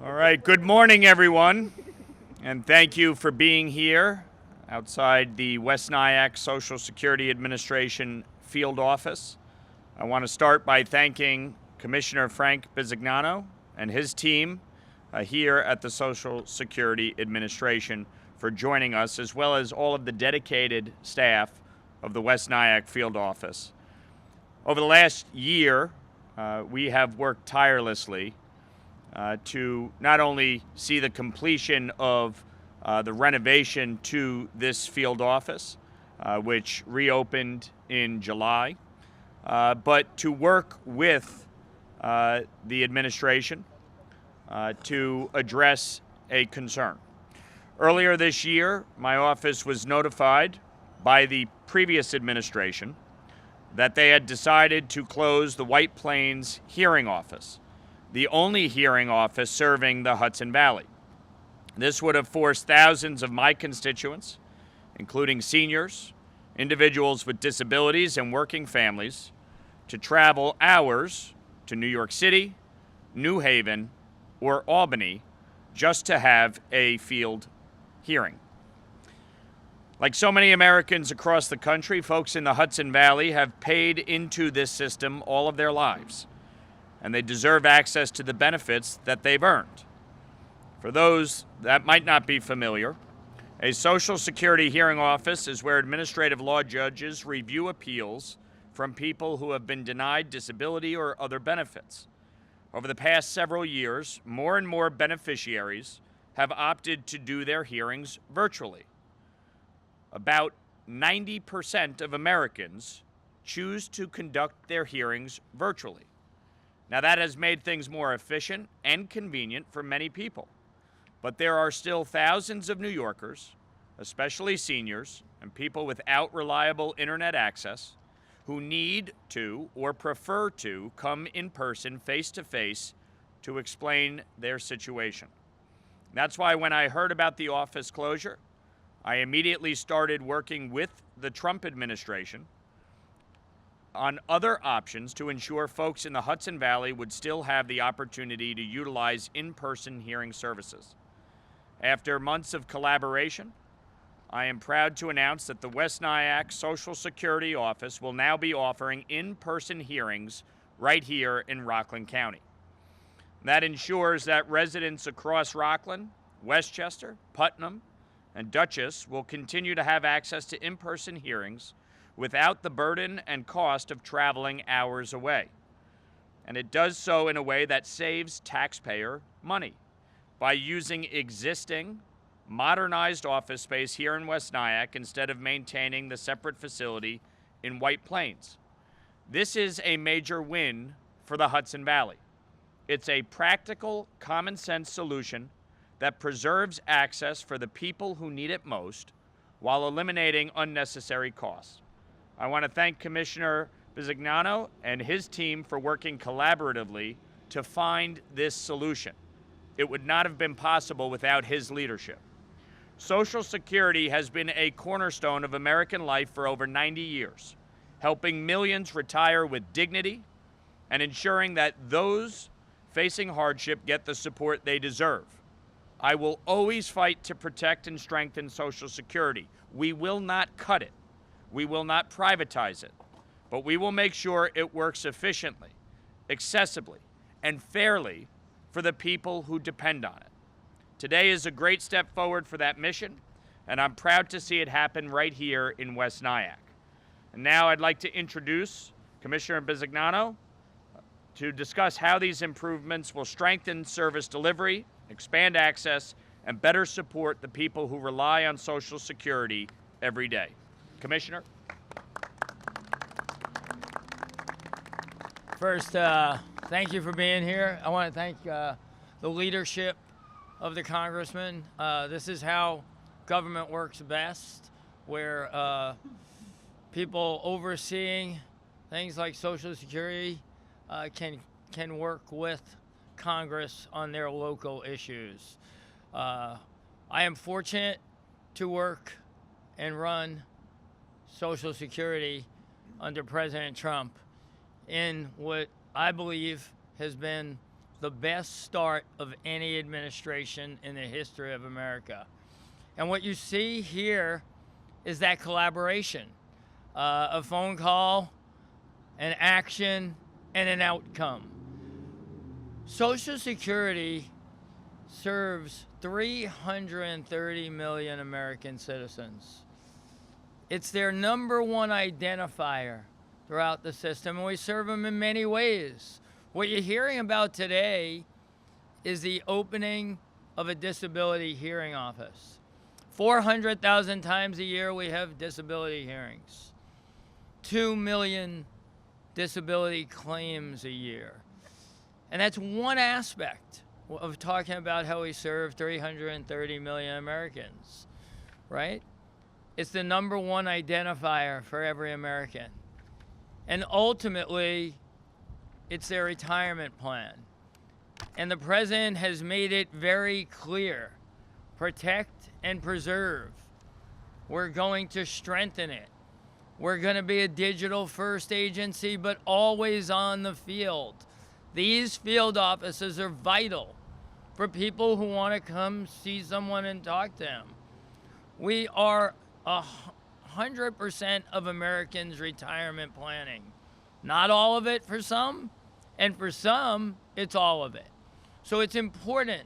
All right, good morning, everyone, and thank you for being here outside the West Nyack Social Security Administration field office. I want to start by thanking Commissioner Frank Bisignano and his team here at the Social Security Administration for joining us, as well as all of the dedicated staff of the West Nyack field office. Over the last year, we have worked tirelessly to not only see the completion of the renovation to this field office, which reopened in July, but to work with the administration to address a concern. Earlier this year, my office was notified by the previous administration that they had decided to close the White Plains hearing office, the only hearing office serving the Hudson Valley. This would have forced thousands of my constituents, including seniors, individuals with disabilities, and working families, to travel hours to New York City, New Haven, or Albany just to have a field hearing. Like so many Americans across the country, folks in the Hudson Valley have paid into this system all of their lives, and they deserve access to the benefits that they've earned. For those that might not be familiar, a Social Security hearing office is where administrative law judges review appeals from people who have been denied disability or other benefits. Over the past several years, more and more beneficiaries have opted to do their hearings virtually. About 90% of Americans choose to conduct their hearings virtually. Now, that has made things more efficient and convenient for many people, but there are still thousands of New Yorkers, especially seniors and people without reliable internet access, who need to or prefer to come in person, face-to-face, to explain their situation. That's why when I heard about the office closure, I immediately started working with the Trump administration on other options to ensure folks in the Hudson Valley would still have the opportunity to utilize in-person hearing services. After months of collaboration, I am proud to announce that the West Nyack Social Security office will now be offering in-person hearings right here in Rockland County. That ensures that residents across Rockland, Westchester, Putnam, and Dutchess will continue to have access to in-person hearings without the burden and cost of traveling hours away. And it does so in a way that saves taxpayer money by using existing, modernized office space here in West Nyack instead of maintaining the separate facility in White Plains. This is a major win for the Hudson Valley. It's a practical, common-sense solution that preserves access for the people who need it most while eliminating unnecessary costs. I want to thank Commissioner Bisignano and his team for working collaboratively to find this solution. It would not have been possible without his leadership. Social Security has been a cornerstone of American life for over 90 years, helping millions retire with dignity and ensuring that those facing hardship get the support they deserve. I will always fight to protect and strengthen Social Security. We will not cut it. We will not privatize it. But we will make sure it works efficiently, accessibly, and fairly for the people who depend on it. Today is a great step forward for that mission, and I'm proud to see it happen right here in West Nyack. And now I'd like to introduce Commissioner Bisignano to discuss how these improvements will strengthen service delivery, expand access, and better support the people who rely on Social Security every day. Commissioner? First, thank you for being here. I want to thank the leadership of the Congressman. This is how government works best, where people overseeing things like Social Security can work with Congress on their local issues. I am fortunate to work and run Social Security under President Trump in what I believe has been the best start of any administration in the history of America. And what you see here is that collaboration, a phone call, an action, and an outcome. Social Security serves 330 million American citizens. It's their number one identifier throughout the system, and we serve them in many ways. What you're hearing about today is the opening of a disability hearing office. 400,000 times a year we have disability hearings. 2 million disability claims a year. And that's one aspect of talking about how we serve 330 million Americans, right? It's the number one identifier for every American. And ultimately, it's their retirement plan. And the president has made it very clear, protect and preserve. We're going to strengthen it. We're going to be a digital-first agency, but always on the field. These field offices are vital for people who want to come see someone and talk to them. We are 100% of Americans' retirement planning. Not all of it for some, and for some, it's all of it. So it's important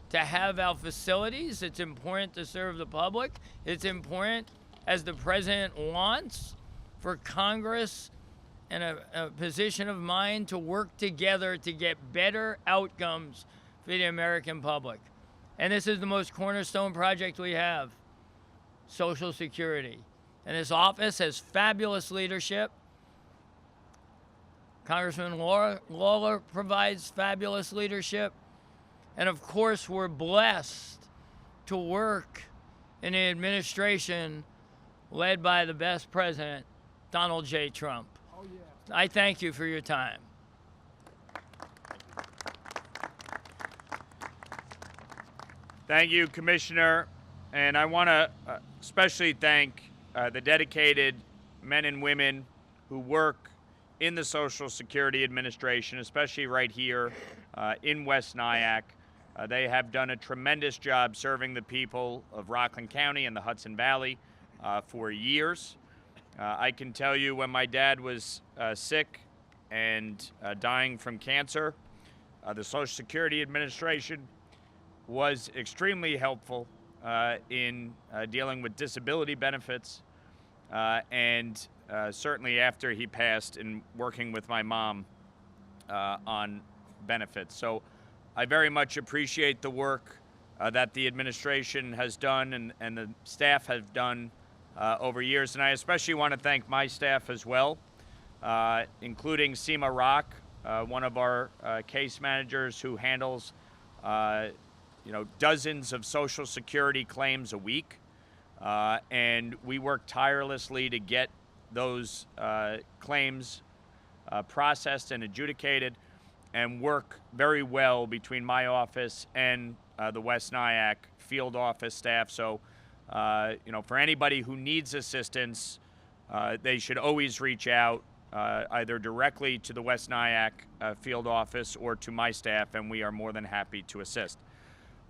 to have our facilities. It's important to serve the public. It's important, as the president wants, for Congress and a position of mine to work together to get better outcomes for the American public. And this is the most cornerstone project we have, Social Security. And this office has fabulous leadership. Congressman Lawler provides fabulous leadership. And of course, we're blessed to work in an administration led by the best president, Donald J. Trump. Oh, yeah. I thank you for your time. Thank you, Commissioner. And I want to especially thank the dedicated men and women who work in the Social Security Administration, especially right here in West Nyack. They have done a tremendous job serving the people of Rockland County and the Hudson Valley for years. I can tell you when my dad was sick and dying from cancer, the Social Security Administration was extremely helpful in dealing with disability benefits and certainly after he passed in working with my mom on benefits. So I very much appreciate the work that the administration has done and the staff have done over years. And I especially want to thank my staff as well, including Seema Rock, one of our case managers who handles dozens of Social Security claims a week. And we work tirelessly to get those claims processed and adjudicated, and work very well between my office and the West Nyack field office staff. So, for anybody who needs assistance, they should always reach out either directly to the West Nyack field office or to my staff, and we are more than happy to assist.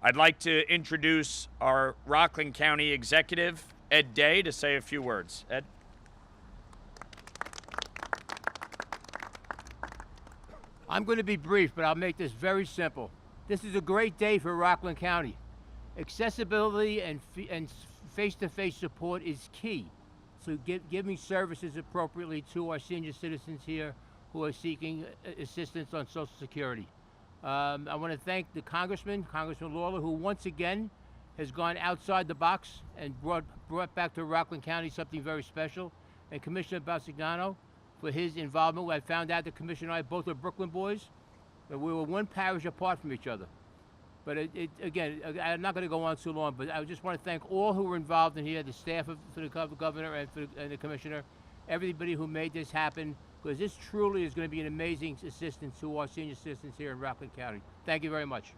I'd like to introduce our Rockland County Executive, Ed Day, to say a few words. Ed? I'm going to be brief, but I'll make this very simple. This is a great day for Rockland County. Accessibility and face-to-face support is key. So giving services appropriately to our senior citizens here who are seeking assistance on Social Security. I want to thank the Congressman Lawler, who once again has gone outside the box and brought back to Rockland County something very special, and Commissioner Bisignano for his involvement. I found out the Commissioner and I both are Brooklyn boys, and we were one parish apart from each other. But again, I'm not going to go on too long, but I just want to thank all who were involved in here, the staff for the governor and the commissioner, everybody who made this happen, because this truly is going to be an amazing assistance to our senior citizens here in Rockland County. Thank you very much.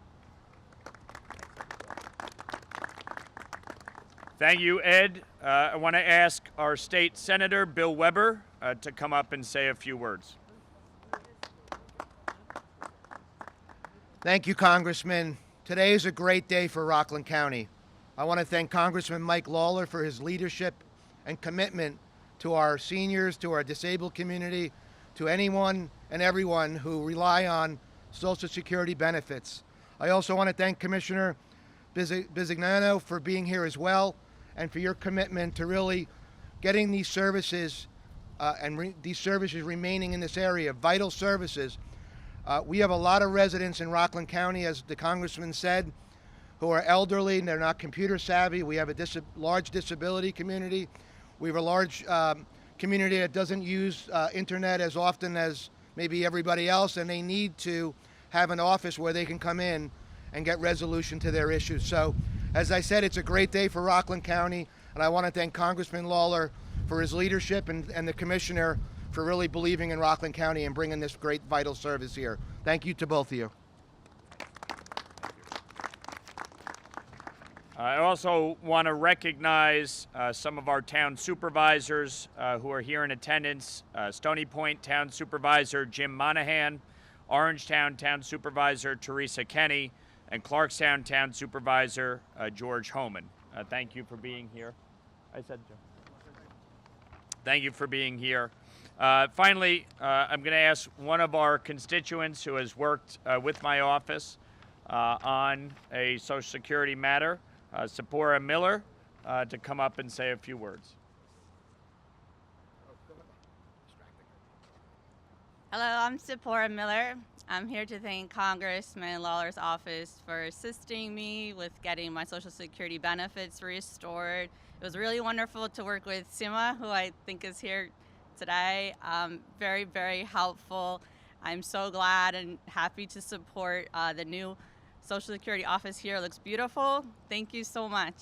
Thank you, Ed. I want to ask our state senator, Bill Weber, to come up and say a few words. Thank you, Congressman. Today is a great day for Rockland County. I want to thank Congressman Mike Lawler for his leadership and commitment to our seniors, to our disabled community, to anyone and everyone who rely on Social Security benefits. I also want to thank Commissioner Bisignano for being here as well, and for your commitment to really getting these services these services remaining in this area, vital services. We have a lot of residents in Rockland County, as the Congressman said, who are elderly and they're not computer savvy. We have a large disability community. We have a large community that doesn't use internet as often as maybe everybody else, and they need to have an office where they can come in and get resolution to their issues. So, as I said, it's a great day for Rockland County, and I want to thank Congressman Lawler for his leadership and the Commissioner for really believing in Rockland County and bringing this great vital service here. Thank you to both of you. I also want to recognize some of our town supervisors who are here in attendance. Stony Point Town Supervisor Jim Monahan, Orangetown Town Supervisor Teresa Kenny, and Clarkstown Town Supervisor George Homan. Thank you for being here. I said Joe. Thank you for being here. Finally, I'm going to ask one of our constituents who has worked with my office on a Social Security matter, Sephora Miller, to come up and say a few words. Hello, I'm Sephora Miller. I'm here to thank Congressman Lawler's office for assisting me with getting my Social Security benefits restored. It was really wonderful to work with Sima, who I think is here today. Very, very helpful. I'm so glad and happy to support the new Social Security office here. It looks beautiful. Thank you so much.